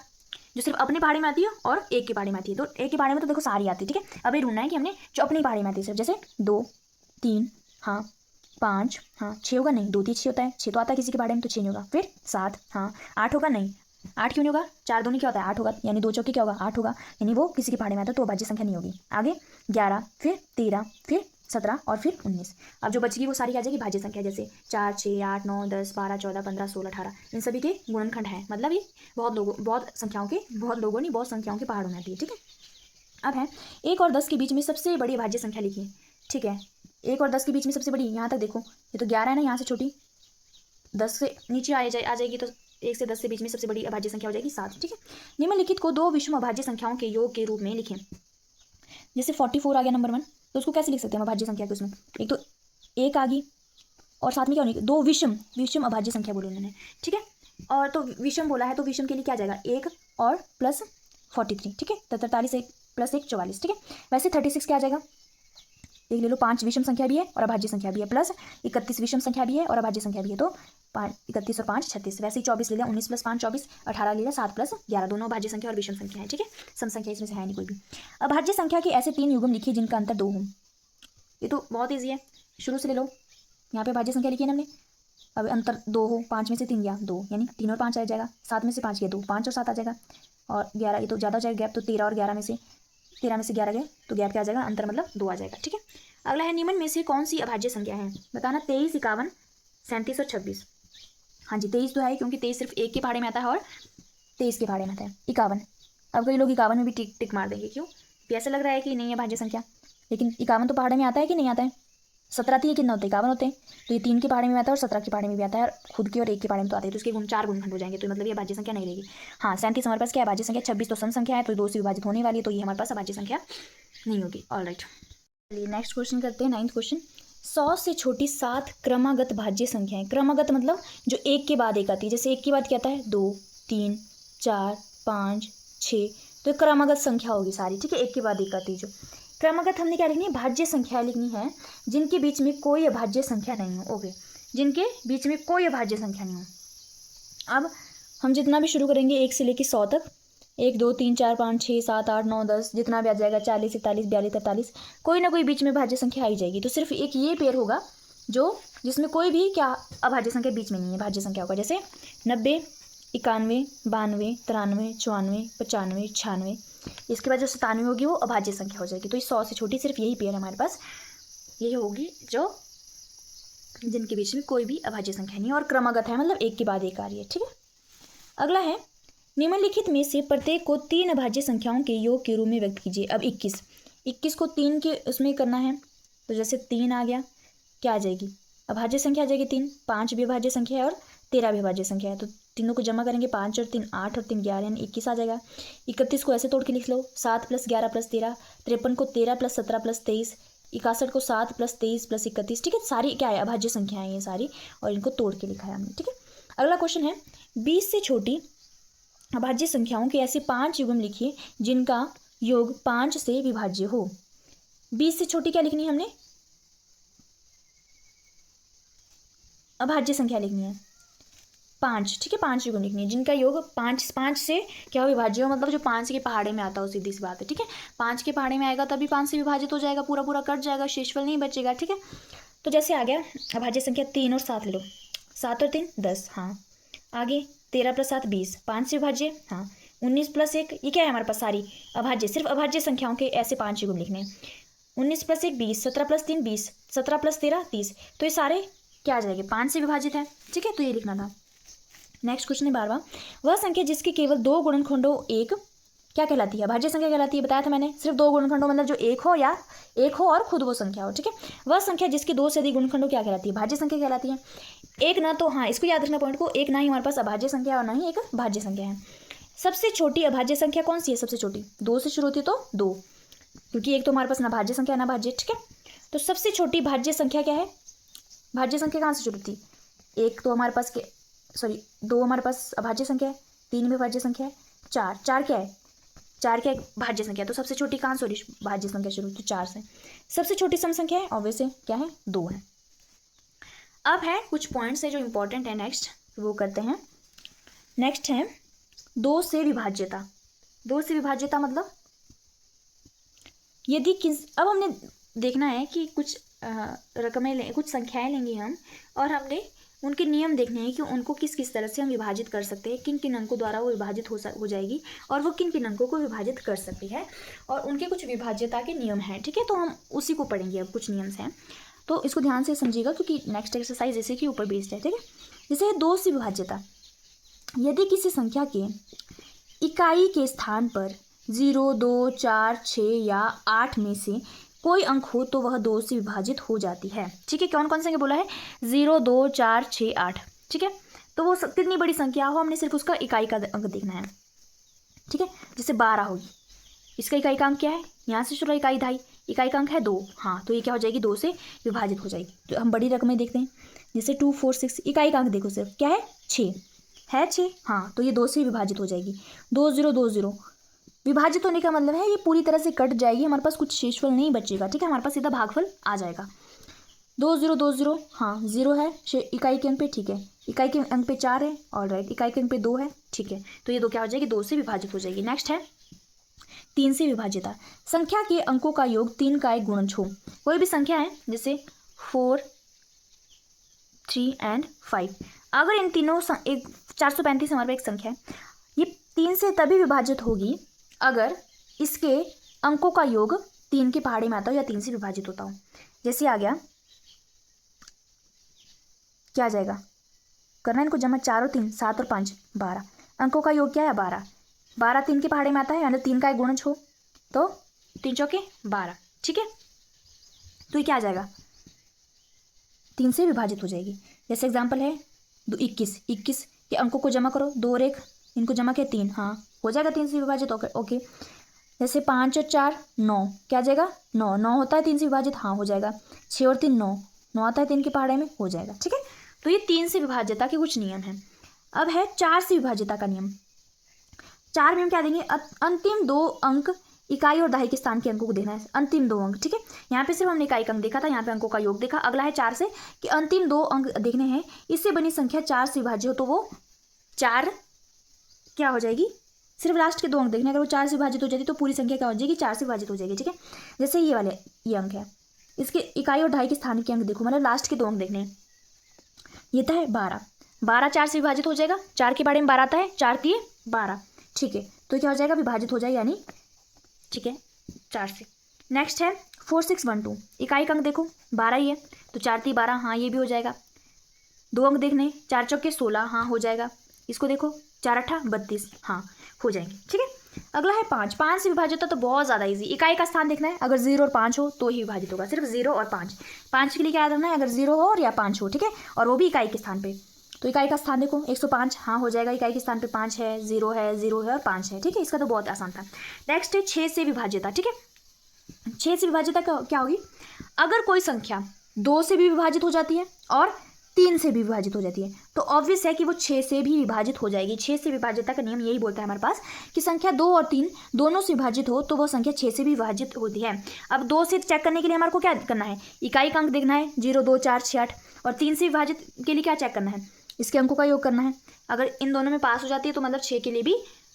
जो सिर्फ अपने पहाड़े में आती है और एक के पहाड़े में आती है। तो एक के पहाड़े में तो देखो सारी आती है, ठीक है। अब ये ढूंढना है कि हमने जो अपनी पहाड़े में आती है सिर्फ, जैसे 2 3 हाँ 5 हाँ 6 होगा, नहीं 2 3 6 होता है, 6 तो आता है किसी के बारे में तो 6 नहीं होगा। फिर 7 हाँ 8 होगा, नहीं 8 क्यों नहीं होगा, 4 दूनी क्या होता है 8 होगा, यानी 2 चौके क्या होगा 8 होगा, यानी वो किसी के पहाड़े में आता है तो अभाज्य संख्या नहीं होगी। आगे 11 फिर 13 फिर 17 और फिर 19। अब जो बचेगी वो सारी आ जाएगी भाज्य संख्या, जैसे 4 6 8 9 10 12 14 15 16 18, इन सभी के गुणनखंड हैं, मतलब ये बहुत संख्याओं के पहाड़ों में आती है, ठीक है। अब है 1 और 10 के बीच में सबसे बड़ी भाज्य संख्या लिखिए, ठीक है। 1 और 10 के बीच में सबसे बड़ी, यहाँ तक देखो ये तो 11 है ना, यहाँ से छोटी 10 से नीचे आ जाएगी तो 1 से 10 के बीच में सबसे बड़ी अभाज्य संख्या हो जाएगी 7, ठीक है। निम्नलिखित को 2 विषम अभाज्य संख्याओं के योग के रूप में लिखें। जैसे 44 आ गया नंबर 1, तो उसको कैसे लिख सकते हैं अभाज्य संख्या के, उसमें एक तो 1 आ गई और साथ में क्या होनी, 2 विषम अभाज्य संख्या बोली उन्होंने, ठीक है। और तो विषम बोला है तो विषम के लिए क्या आ जाएगा 1 और प्लस 43, ठीक है। तो 43 1 प्लस 1 44, ठीक है। वैसे 36 क्या आ जाएगा, एक ले लो, 5 विषम संख्या भी है और अभाज्य संख्या भी है, प्लस 31 विषम संख्या भी है और अभाज्य संख्या भी है, तो 31 और 5 36। वैसे ही 24 ले लिया, 19 प्लस 5 24, 18 ले लिया, 7 प्लस 11, दोनों अभाज्य संख्या और विषम संख्या है, ठीक है। सम संख्या इसमें से है नहीं कोई भी। अभाज्य संख्या के ऐसे 3 युग्म लिखिए जिनका अंतर 2 हो। ये तो बहुत ईजी है, शुरू से ले लो, यहाँ पे भाज्य संख्या लिखी है हमने। अब अंतर 2 हो, 5 में से 3 गया 2, यानी 3 और 5 आ जाएगा, 7 में से 5 गया 2, 5 और 7 आ जाएगा, और 11 ये तो ज़्यादा हो जाएगा गैप, तो 13 और 11 में से 13 में से 11 गए तो गैप क्या आ जाएगा, अंतर मतलब 2 आ जाएगा, ठीक है। अगला है निम्न में से कौन सी अभाज्य संख्या है, बताना। 23 51 37 और 26। हाँ जी 23 तो है क्योंकि 23 सिर्फ एक के पहाड़े में आता है और 23 के पहाड़े में आता है। 51, अब कई लोग 51 में भी टिक मार देंगे, क्यों, ऐसा लग रहा है कि नहीं है भाज्य संख्या, लेकिन 51 तो पहाड़े में आता है कि नहीं आता है। 17 थी कितना होते हैं 51 होते हैं, तो ये 3 के पहाड़े में आता है और 17 के पहाड़े में भी आता है, और खुद के और एक के पहाड़े में तो आते हैं, तो इसके 4 गुणनखंड हो जाएंगे, तो मतलब ये भाज्य संख्या नहीं रहेगी। हाँ 37 हमारे पास क्या है भाज्य संख्या, 26 तो सम संख्या है तो 2 से विभाजित होने वाली है, तो ये हमारे पास अभाज्य संख्या नहीं होगी। ऑलराइट, चलिए नेक्स्ट क्वेश्चन करते हैं, 9th क्वेश्चन। 100 से छोटी 7 क्रमागत भाज्य संख्याएं, क्रमागत मतलब जो एक के बाद एक आती है, जैसे एक के बाद क्या आता है 2 3 4 5 6, तो क्रमागत संख्या होगी सारी, ठीक है। एक के बाद एक आती है जो क्रमागत, हमने क्या लिखनी है, भाज्य संख्या लिखनी है जिनके बीच में कोई अभाज्य संख्या नहीं हो। ओके, जिनके बीच में कोई अभाज्य संख्या नहीं हो। अब हम जितना भी शुरू करेंगे 1 से लेकर 100 तक, 1 2 3 4 5 6 7 8 9 10, जितना भी आ जाएगा 40 41 42 43, कोई ना कोई बीच में भाज्य संख्या आई जाएगी। तो सिर्फ एक ये पेयर होगा जो जिसमें कोई भी क्या अभाज्य संख्या बीच में नहीं है, भाज्य संख्या होगा, जैसे 90 91 92 93 94 95 96। इसके बाद जो 97 होगी वो अभाज्य संख्या हो जाएगी। तो इस 100 से छोटी सिर्फ यही पेयर हमारे पास यही होगी जो जिनके बीच में कोई भी अभाज्य संख्या नहीं है और क्रमागत है, मतलब एक के बाद एक आ रही है, ठीक है। अगला है निम्नलिखित में से प्रत्येक को 3 अभाज्य संख्याओं के योग के रूप में व्यक्त कीजिए। अब 21 को 3 के उसमें करना है, तो जैसे 3 आ गया, क्या आ जाएगी अभाज्य संख्या आ जाएगी 3, 5 भी अभाज्य संख्या है और 13 भी अभाज्य संख्या है, तो तीनों को जमा करेंगे 5 और 3 8 और 3 11, यानी 21 आ जाएगा। 31 को ऐसे तोड़ के लिख लो, 7 + 11 + 13, 53 को 13 + 17 + 23, 61 को 7 + 23 + 31, ठीक है। सारी क्या है अभाज्य संख्या है ये सारी, और इनको तोड़ के लिखा है हमने, ठीक है। अगला क्वेश्चन है 20 से छोटी अभाज्य संख्याओं के ऐसे 5 युग्म लिखिए जिनका योग 5 से विभाज्य हो। 20 से छोटी क्या लिखनी है हमने, अभाज्य संख्या लिखनी है 5, ठीक है। 5 युग्म लिखनी है जिनका योग 5 से क्या हो विभाज्य हो, मतलब जो 5 के पहाड़े में आता हो, सीधी सी बात है, ठीक है। 5 के पहाड़े में आएगा तभी 5 से विभाजित हो जाएगा, पूरा पूरा कट जाएगा, शेषफल नहीं बचेगा, ठीक है। तो जैसे आ गया अभाज्य संख्या 3 और 7 ले लो, 7 और 3 10, हाँ। आगे 13 + 7 20, 5 से विभाज्य, हाँ। 19 + 1 ये क्या है हमारे पास सारी अभाज्य, सिर्फ अभाज्य संख्याओं के ऐसे 5 युग्म लिखने। 19 + 1 20, 17 + 3 20, 17 + 13 30, तो ये सारे क्या आ जाएंगे 5 से विभाजित है, ठीक है। तो ये लिखना था। नेक्स्ट क्वेश्चन है 12वां, वह संख्या जिसके केवल 2 गुणनखंडों एक क्या कहलाती है, भाज्य संख्या कहलाती है। बताया था मैंने, सिर्फ 2 गुणनखंडों मतलब जो एक हो और खुद वो संख्या हो, ठीक है। वह संख्या जिसके 2 से अधिक गुणनखंडों क्या कहलाती है, भाज्य संख्या कहलाती है। एक ना तो, हाँ इसको याद रखना पॉइंट को, एक ना ही हमारे पास अभाज्य संख्या और ना ही एक भाज्य संख्या है। सबसे छोटी अभाज्य संख्या कौन सी है, सबसे छोटी 2 से शुरू होती है तो 2, क्योंकि एक तो हमारे पास ना भाज्य संख्या ना भाज्य, ठीक है। तो सबसे छोटी भाज्य संख्या क्या है? भाज्य संख्या कहाँ से शुरू होती? एक तो हमारे पास सॉरी 2 हमारे पास अभाज्य संख्या है, 3 भी भाज्य संख्या है, 4 क्या है? 4 क्या है? भाज्य संख्या। तो सबसे छोटी कहाँ से भाज्य संख्या शुरू? तो 4 से। सबसे छोटी सम संख्या है ऑब्वियस है, क्या है? 2 है। अब है कुछ पॉइंट्स है जो इंपॉर्टेंट है, नेक्स्ट वो करते हैं। नेक्स्ट है 2 से विभाज्यता। 2 से विभाज्यता मतलब यदि अब हमने देखना है कि कुछ रकमें कुछ संख्याएं लेंगे हम, और हमने उनके नियम देखने हैं कि उनको किस किस तरह से हम विभाजित कर सकते हैं, किन किन अंकों द्वारा वो विभाजित हो जाएगी और वो किन किन अंकों को विभाजित कर सकती है, और उनके कुछ विभाज्यता के नियम हैं, ठीक है। तो हम उसी को पढ़ेंगे। अब कुछ नियम्स हैं तो इसको ध्यान से समझिएगा, क्योंकि नेक्स्ट एक्सरसाइज इसी के ऊपर बेस्ड है, ठीक है। जैसे 2 से विभाज्यता, यदि किसी संख्या के इकाई के स्थान पर 0, 2, 4, 6 या 8 में से कोई अंक हो तो वह 2 से विभाजित हो जाती है, ठीक है। कौन कौन संख्या बोला है? 0, 2, 4, 6, 8, ठीक है। तो वो कितनी बड़ी संख्या हो, हमने सिर्फ उसका इकाई का अंक देखना है, ठीक है। जैसे 12 होगी, इसका इकाई का अंक क्या है? यहाँ से शुरू इकाई ढाई, इकाई का अंक है 2, हाँ, तो ये क्या हो जाएगी? 2 से विभाजित हो जाएगी। तो हम बड़ी रकमें देखते हैं, जैसे 2, 4, 6, इकाई का अंक देखो सिर्फ क्या है? 6 है, 6, हाँ, तो ये 2 से विभाजित हो जाएगी। 2, 0, 2, 0 विभाजित होने का मतलब है ये पूरी तरह से कट जाएगी, हमारे पास कुछ शेषफल नहीं बचेगा, ठीक है। हमारे पास सीधा भागफल आ जाएगा। 2, 0, 2, 0, हाँ, 0 है इकाई के अंक पे, ठीक है। इकाई के अंक पे 4 है, ऑलराइट। इकाई के अंक पे 2 है, ठीक है। तो ये 2 क्या हो जाएगी? 2 से विभाजित हो जाएगी। नेक्स्ट है 3 से विभाज्यता। संख्या के अंकों का योग 3 का एक गुणज हो। कोई भी संख्या है जैसे 4, 3 एंड 5, अगर इन तीनों 435 हमारे पास एक संख्या है, ये 3 से तभी विभाजित होगी अगर इसके अंकों का योग 3 के पहाड़ी में आता हो या 3 से विभाजित होता हो। जैसे आ गया, क्या आ जाएगा? करना इनको जमा, 4 और 3 7 और 5 12, अंकों का योग क्या है? 12। 12 3 के पहाड़ी में आता है, यानी 3 का एक गुणज हो, तो 3 चौके 12, ठीक है। तो ये क्या आ जाएगा? 3 से विभाजित हो जाएगी। जैसे एग्जाम्पल है 21 के अंकों को जमा करो, 2 और 1 इनको जमा किया 3, हाँ, हो जाएगा 3 से विभाजित, ओके। जैसे 5 और 4 9, क्या आ जाएगा? 9 9 होता है 3 से विभाजित, हाँ, हो जाएगा। 6 और 3 9 9 आता है 3 के पहाड़े में, हो जाएगा, ठीक है। तो ये 3 से विभाज्यता के कुछ नियम हैं। अब है 4 से विभाज्यता का नियम। 4 में हम क्या देंगे? अंतिम 2 अंक इकाई और दहाई के स्थान के अंकों को देखना है, अंतिम 2 अंक, ठीक है। यहाँ पे सिर्फ हमने इकाई का अंक देखा था, यहाँ पे अंकों का योग देखा। अगला है 4 से कि अंतिम 2 अंक देखने हैं, इससे बनी संख्या 4 से विभाज्य हो तो वो 4 क्या हो जाएगी? सिर्फ लास्ट के 2 अंक देखने, अगर वो 4 से विभाजित हो जाती तो पूरी संख्या क्या हो जाएगी? 4 से विभाजित हो जाएगी, ठीक है। जैसे ये अंक है, इसके इकाई और ढाई के स्थान के अंक देखो, मतलब लास्ट के 2 अंक देखने हैं। ये था है 12, 12 4 से विभाजित हो जाएगा, 4 के बारे में 12 आता है, 4 3 12, ठीक है। तो क्या हो जाएगा? विभाजित हो जाएगा, यानी ठीक है 4 से। नेक्स्ट है 4 6 1 2, इकाई का अंक देखो 12 ही है, तो 4 3 12, हाँ, ये भी हो जाएगा। 2 अंक देखने, 4 चौके 16, हाँ, हो जाएगा। इसको देखो 4 8 32, हाँ, हो जाएंगे, ठीक है। अगला है 5 5 से विभाजित होता तो बहुत ज़्यादा इजी। इकाई का स्थान देखना है, अगर 0 और 5 हो तो ही विभाजित होगा, सिर्फ 0 और 5। 5 के लिए क्या याद रखना है? अगर 0 हो और या 5 हो, ठीक है, और वो भी इकाई के स्थान पे। तो इकाई का स्थान देखो 105, हाँ, हो जाएगा। इकाई के स्थान पे 5 है, 0 है, 0 है और 5 है, ठीक है। इसका तो बहुत आसान था। नेक्स्ट है 6 से विभाज्यता, ठीक है। 6 से विभाज्यता क्या होगी? अगर कोई संख्या 2 से भी विभाजित हो जाती है और 3 से भी विभाजित हो जाती है तो ऑब्वियस है कि वो 6 से भी विभाजित हो जाएगी। 6 से विभाज्यता का नियम यही बोलता है हमारे पास कि संख्या 2 और 3 दोनों से विभाजित हो तो वो संख्या 6 से भी विभाजित होती है। अब 2 से चेक करने के लिए हमारे को क्या करना है? इकाई का अंक देखना है, 0 2 4 6 8, और 3 से विभाजित के लिए क्या चेक करना है? इसके अंकों का योग करना है। अगर इन दोनों में पास हो जाती है तो मतलब 6 के लिए भी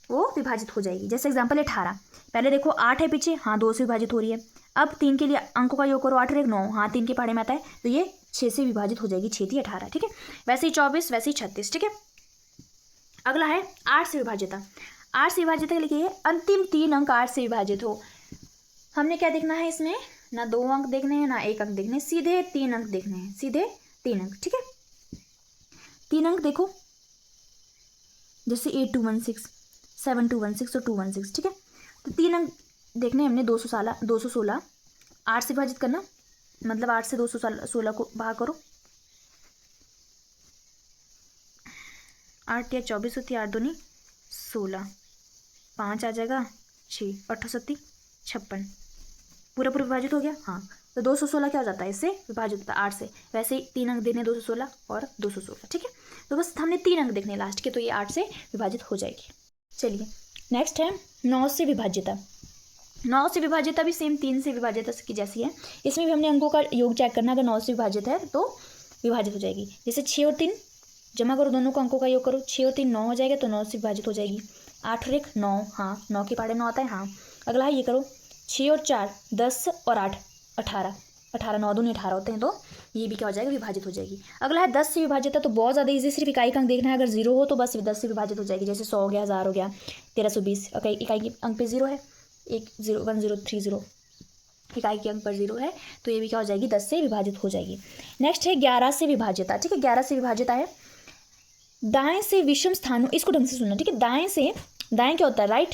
वो विभाजित हो जाएगी। जैसे एग्जाम्पल है 18, पहले देखो 8 है पीछे, हाँ, 2 से विभाजित हो रही है। अब 3 के लिए अंकों का योग करो, 8 और 1 9, हाँ, 3 के पहाड़े में आता है, तो ये 6 से विभाजित हो जाएगी, 6 थी 18, ठीक है। वैसे ही 24, वैसे ही 36, ठीक है। अगला है 8 से विभाज्यता। 8 से विभाज्यता के लिए अंतिम 3 अंक 8 से विभाजित हो। हमने क्या देखना है इसमें? ना 2 अंक देखने हैं ना 1 अंक देखने, सीधे 3 अंक देखने हैं, सीधे 3 अंक, ठीक है। 3 अंक देखो, जैसे 8216, 7216 और 216, ठीक है। तो 3 अंक देखने हमने 216, 8 से विभाजित करना, मतलब 8 से 216 को भाग करो, 8 या 24 होती है, 8 दूनी 16, 5 आ जाएगा, 6 8 7 56, पूरा पूरा विभाजित हो गया, हाँ। तो 216 क्या हो जाता है, इससे विभाजित होता है 8 से। वैसे ही 3 अंक देने 216 और 216, ठीक है। तो बस हमने 3 अंक देखने लास्ट के, तो ये 8 से विभाजित हो जाएगी। चलिए नेक्स्ट है 9 से विभाजिता। 9 से विभाजिता भी सेम 3 से विभाजिता की जैसी है। इसमें भी हमने अंकों का योग चेक करना, अगर 9 से विभाजित है तो विभाजित हो जाएगी। जैसे 6 और 3 जमा करो, दोनों को अंकों का योग करो, 6 और 3 9 हो जाएगा, तो 9 से विभाजित हो जाएगी। 8 और 1 9, हाँ 9 के पहाड़े 9 आता है, हाँ। अगला है ये करो, 6 और 4 10 और 8 18, 18 9 दूनी 18 होते हैं, तो ये भी क्या हो जाएगा, विभाजित हो जाएगी। अगला है 10 से विभाजित है, तो बहुत ज़्यादा इजी, सिर्फ इकाई का अंक देखना है। अगर 0 हो तो बस 10 से विभाजित हो जाएगी। जैसे 100 हो गया, 1000 हो गया, 1320, इकाई के अंक पे 0 है, 1030, इकाई के अंक पर 0 है, तो ये भी क्या हो जाएगी, 10 से विभाजित हो जाएगी। नेक्स्ट है 11 से विभाजिता, ठीक है। 11 से विभाजिता है, दाएं से विषम स्थानों, इसको ढंग से सुनना, ठीक है। दाएं क्या होता है,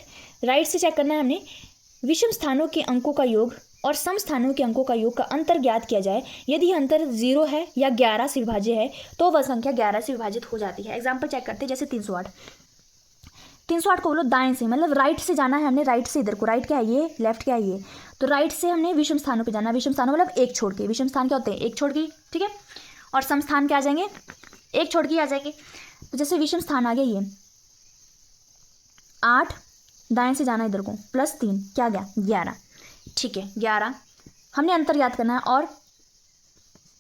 राइट से चेक करना है हमने। विषम स्थानों के अंकों का योग और सम स्थानों के अंकों का योग का अंतर ज्ञात किया जाए। यदि अंतर 0 है या 11 से विभाज्य है तो वह संख्या 11 से विभाजित हो जाती है। एग्जाम्पल चेक करते हैं, जैसे 308 को बोलो दाएं से, मतलब राइट से जाना है हमने, राइट से इधर को, राइट क्या है ये, लेफ्ट क्या है ये, तो राइट से हमने विषम स्थानों पे जाना। विषम स्थानों मतलब एक छोड़ के, विषम स्थान क्या होते हैं, एक छोड़ के, ठीक है। और सम स्थान क्या आ जाएंगे, एक छोड़ के आ जाएंगे। तो जैसे विषम स्थान आ गया ये 8, दाएं से जाना इधर को, +3 क्या गया 11, ठीक है। 11 हमने अंतर याद करना है। और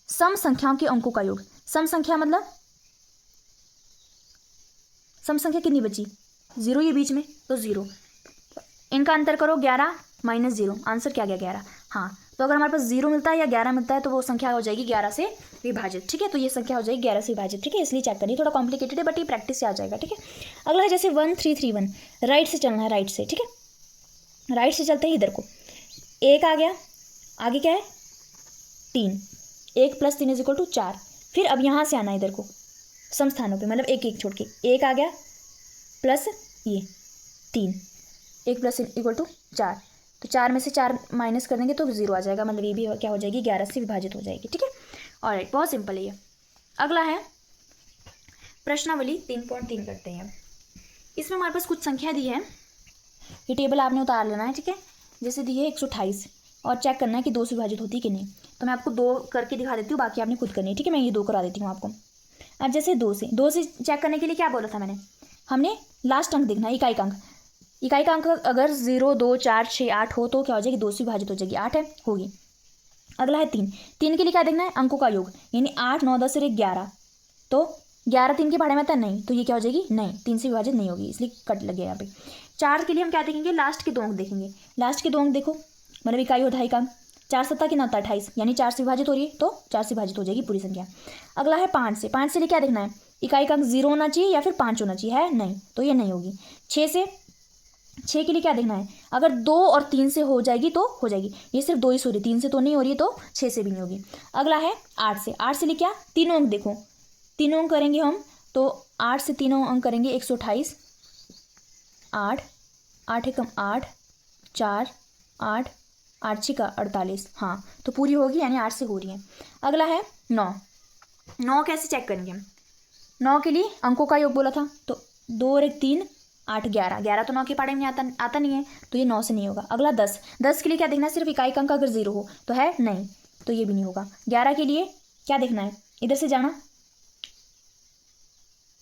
सम संख्याओं के अंकों का योग, सम संख्या मतलब सम संख्या कितनी बची, 0 ये बीच में, तो 0, इनका अंतर करो 11 - 0, आंसर क्या गया 11, हाँ। तो अगर हमारे पास 0 मिलता है या 11 मिलता है तो वो संख्या हो जाएगी 11 से विभाजित, ठीक है। तो ये संख्या हो जाएगी 11 से विभाजित, ठीक है। इसलिए चेक करिए, थोड़ा कॉम्प्लिकेटेड है बट ये प्रैक्टिस से आ जाएगा, ठीक है। अगला है जैसे 1331, राइट से चलना है, राइट से, ठीक है। राइट से चलते हैं इधर को, 1 आ गया, आगे क्या है 3, 1 + 3 = 4। फिर अब यहाँ से आना है इधर को, सम स्थानों पे, मतलब एक छोड़ के, 1 आ गया प्लस ये 3, 1 + 3 = 4, तो 4 में से 4 माइनस कर देंगे तो 0 आ जाएगा, मतलब ये भी क्या हो जाएगी, 11 से विभाजित हो जाएगी, ठीक है। ऑलराइट, बहुत सिंपल है ये। अगला है प्रश्नावली 3.3 करते हैं। इसमें हमारे पास कुछ संख्या दी है, ये टेबल आपने उतार लेना है, ठीक है। जैसे दी है 128 और चेक करना है कि 2 से विभाजित होती है कि नहीं। तो मैं आपको 2 करके दिखा देती हूँ, बाकी आपने खुद करनी है, ठीक है। मैं ये 2 करा देती हूँ आपको। अब जैसे 2 से चेक करने के लिए क्या बोला था मैंने, हमने लास्ट अंक देखना है, इकाई का अंक अगर 0 2 4 6 8 हो तो क्या हो जाएगी, 2 से विभाजित हो जाएगी, 8 है, होगी। अगला है 3 के लिए क्या देखना है, अंकों का योग, यानी 8 9 10 और 1 11, तो 11 3 के पहाड़े में आता है नहीं, तो ये क्या हो जाएगी, नहीं, 3 से विभाजित नहीं होगी, इसलिए कट लग गया यहाँ पे। 4 के लिए हम क्या देखेंगे, लास्ट के 2 अंक देखेंगे। लास्ट के 2 अंक देखो, मतलब इकाई और ढाई का 4 7 कितना होता है 28, यानी 4 से विभाजित हो रही है तो 4 से विभाजित हो जाएगी पूरी संख्या। अगला है 5 से लिए क्या देखना है, इकाई का अंक 0 होना चाहिए या फिर 5 होना चाहिए, है नहीं, तो ये नहीं होगी। 6 के लिए क्या देखना है, अगर 2 और 3 से हो जाएगी तो हो जाएगी, ये सिर्फ 2 ही से हो रही, 3 से तो नहीं हो रही है, तो 6 से भी नहीं होगी। अगला है 8 से लिए क्या, तीनों अंक देखो, तीनों अंक करेंगे हम, तो 8 से तीनों अंक करेंगे 128, 8 8 एकम 8 4 8 8 6 48, हाँ, तो पूरी होगी, यानी 8 से हो रही है। अगला है 9 कैसे चेक करेंगे हम, 9 के लिए अंकों का योग बोला था, तो 2 और 1 3 8 11 तो 9 के पहाड़े में आता नहीं है, तो ये 9 से नहीं होगा। अगला 10 के लिए क्या देखना है, सिर्फ इकाई का अंक अगर 0 हो तो है नहीं, तो ये भी नहीं होगा। 11 के लिए क्या देखना है, इधर से जाना,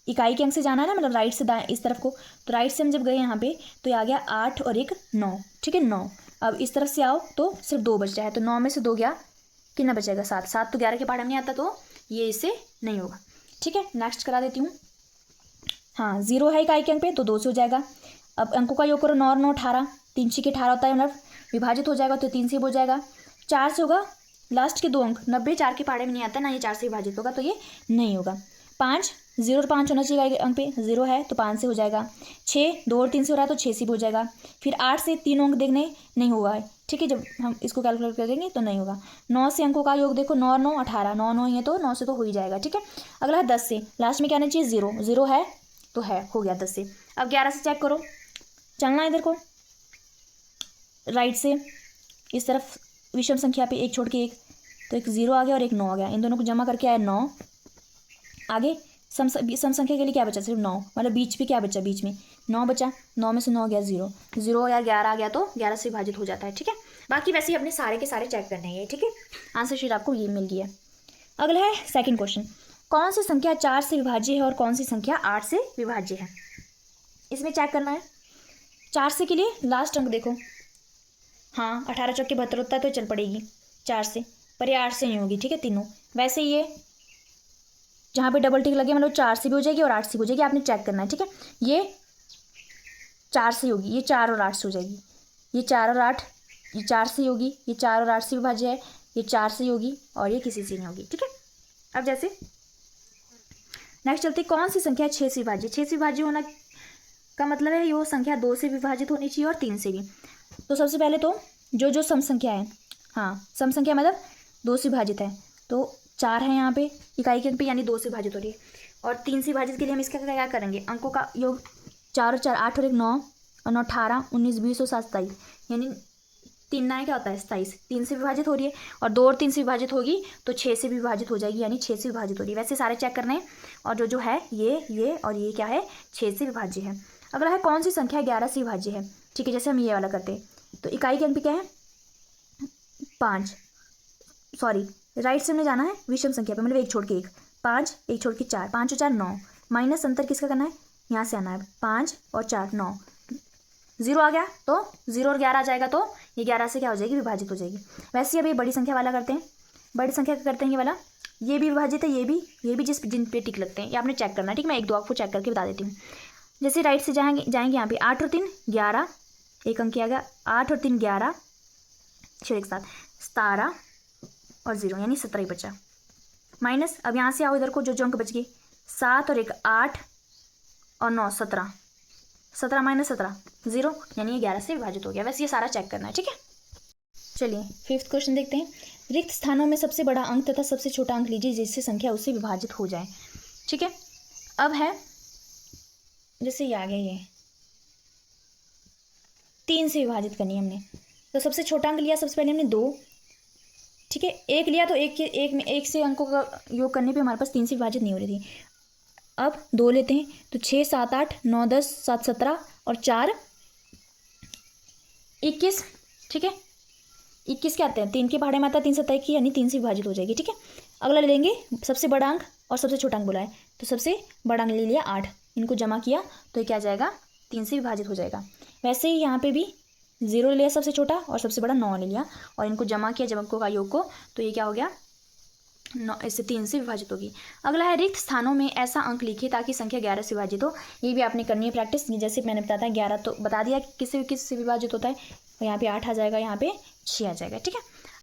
इकाई के अंक से जाना है ना, मतलब राइट से दाएं इस तरफ को, तो राइट से हम जब गए यहाँ पे तो ये आ गया 8 और 1 9, ठीक है 9। अब इस तरफ से आओ तो सिर्फ 2 बच जाए, तो 9 में से 2 गया, कितना बचेगा 7 तो 11 के पहाड़े में नहीं आता, तो ये इससे नहीं होगा, ठीक है। नेक्स्ट करा देती हूँ, हाँ 0 है इकाई के अंक पे तो 2 से हो जाएगा। अब अंकों का योग करो, 9 9 18, 3 6 18 होता है, मतलब विभाजित हो जाएगा, तो 3 से हो जाएगा। 4 से होगा, लास्ट के 2 अंक 90 4 के पहाड़े में नहीं आता ना, ये 4 से विभाजित होगा, तो ये नहीं होगा। 5 0 और 5 होना चाहिए अंक पे, 0 है तो 5 से हो जाएगा। 6 2 और 3 से हो रहा है तो 6 से भी हो जाएगा। फिर 8 से 3 अंक देखने नहीं होगा है, ठीक है, जब हम इसको कैलकुलेट करेंगे तो नहीं होगा। 9 से अंकों का योग देखो, 9 9 18, 9 9 है तो 9 से तो हो ही जाएगा, ठीक है। अगला है 10 से, लास्ट में क्या आना चाहिए 0 है तो है, हो गया 10 से। अब 11 से चेक करो, चलना इधर को, राइट से इस तरफ विषम संख्या पे एक छोड़ के एक, तो एक 0 आ गया और एक 9 आ गया, इन दोनों को जमा करके आया 9। आगे सम संख्या के लिए क्या बचा, सिर्फ 9, मतलब बीच पे क्या बचा, बीच में 9 बचा, 9 में से 9 गया 0 या 11 आ गया तो 11 से विभाजित हो जाता है, ठीक है। बाकी वैसे ही अपने सारे के सारे चेक करने हैं, ठीक है। आंसर शीट आपको ये मिल गया है। अगला है सेकंड क्वेश्चन, कौन सी संख्या 4 से विभाज्य है और कौन सी संख्या 8 से विभाज्य है। इसमें चेक करना है। 4 से के लिए लास्ट अंक देखो, हाँ 18 चौके 72 होता है तो चल पड़ेगी 4 से, पर ये 8 से नहीं होगी, ठीक है तीनों। वैसे ये जहाँ पे डबल टिक लगे मतलब 4 से भी हो जाएगी और 8 से भी हो जाएगी, आपने चेक करना है, ठीक है। ये 4 से होगी, ये 4 और 8 से हो जाएगी, ये 4 और 8, ये 4 से होगी, ये 4 और 8 से विभाज्य है, ये 4 से होगी और ये किसी से नहीं होगी, ठीक है। अब जैसे नेक्स्ट चलते, कौन सी संख्या 6 से विभाज्य। 6 से विभाज्य होना का मतलब है वो संख्या 2 से विभाजित होनी चाहिए और 3 से भी। तो सबसे पहले तो जो सम संख्या है, हाँ सम संख्या मतलब 2 से विभाजित है, तो 4 है यहाँ पे इकाई के अंक पे, यानी 2 से विभाजित हो रही है। और 3 से विभाजित के लिए हम इसका क्या करेंगे, अंकों का योग, 4 और 4 8 और 1 9 और 9 18 19 20 और 7 27, यानी 3 9 क्या होता है 27। 3 से विभाजित हो रही है और 2 और 3 से विभाजित होगी तो 6 से भी विभाजित हो जाएगी, यानी 6 से विभाजित हो रही है। वैसे सारे चेक करने हैं और जो है ये और ये क्या है 6 से विभाज्य है। अगला है कौन सी संख्या 11 से विभाज्य है, ठीक है। जैसे हम ये वाला करते हैं तो इकाई के अंक पे क्या है 5, सॉरी राइट से हमने जाना है विषम संख्या पे, मतलब 1 छोड़ के 1, 5 1 छोड़ के 4, 5 और 4 9, माइनस अंतर किसका करना है, यहाँ से आना है 5 और 4 9, 0 आ गया तो 0 और 11 आ जाएगा, तो ये 11 से क्या हो जाएगी विभाजित हो जाएगी। वैसे ही अब ये बड़ी संख्या वाला करते हैं, बड़ी संख्या का करते हैं ये वाला, ये भी विभाजित है, ये भी जिन पे टिक लगते हैं ये आपने चेक करना है, ठीक। मैं 1 2 आपको चेक करके बता देती हूँ। जैसे राइट से जाएंगे यहाँ पे 8 और 3 11, एक अंक किया गया, 8 और 3 11, फिर एक साथ 17 और 0 यानी 17 ही बचा, माइनस अब यहाँ से आओ इधर को, जो अंक बच गए 7 और 1 8 और 9 17, 17 माइनस 17 0, यानी ये 11 से विभाजित हो गया। वैसे ये सारा चेक करना है, ठीक है। चलिए फिफ्थ क्वेश्चन देखते हैं, रिक्त स्थानों में सबसे बड़ा अंक तथा सबसे छोटा अंक लीजिए जिससे संख्या उससे विभाजित हो जाए, ठीक है। अब है जैसे ये आ गया, ये 3 से विभाजित करनी है हमने, तो सबसे छोटा अंक लिया सबसे पहले हमने 2, ठीक है। 1 लिया तो एक से अंकों का योग करने पे हमारे पास 3 से विभाजित नहीं हो रही थी। अब 2 लेते हैं तो 6 7 8 9 10 7 17 और 4 21, ठीक है। 21 क्या आते हैं 3 के पहाड़े में आता है 3 7 की, यानी 3 से विभाजित हो जाएगी, ठीक है। अगला ले लेंगे सबसे बड़ा अंक और सबसे छोटा अंक बोला है, तो सबसे बड़ा अंक ले लिया 8, इनको जमा किया तो ये क्या आ जाएगा 3 से विभाजित हो जाएगा। वैसे ही यहाँ पे भी 0 ले लिया सबसे छोटा और सबसे बड़ा 9 ले लिया और इनको जमा किया जब अंकों का योग को, तो ये क्या हो गया 9, इससे 3 से विभाजित होगी। अगला है रिक्त स्थानों में ऐसा अंक लिखिए ताकि संख्या 11 से विभाजित हो। ये भी आपने करनी है प्रैक्टिस, जैसे मैंने बताया 11 तो बता दिया किससे विभाजित होता है, और यहाँ पे 8 आ जाएगा, यहाँ पे 6 आ जाएगा, ठीक है।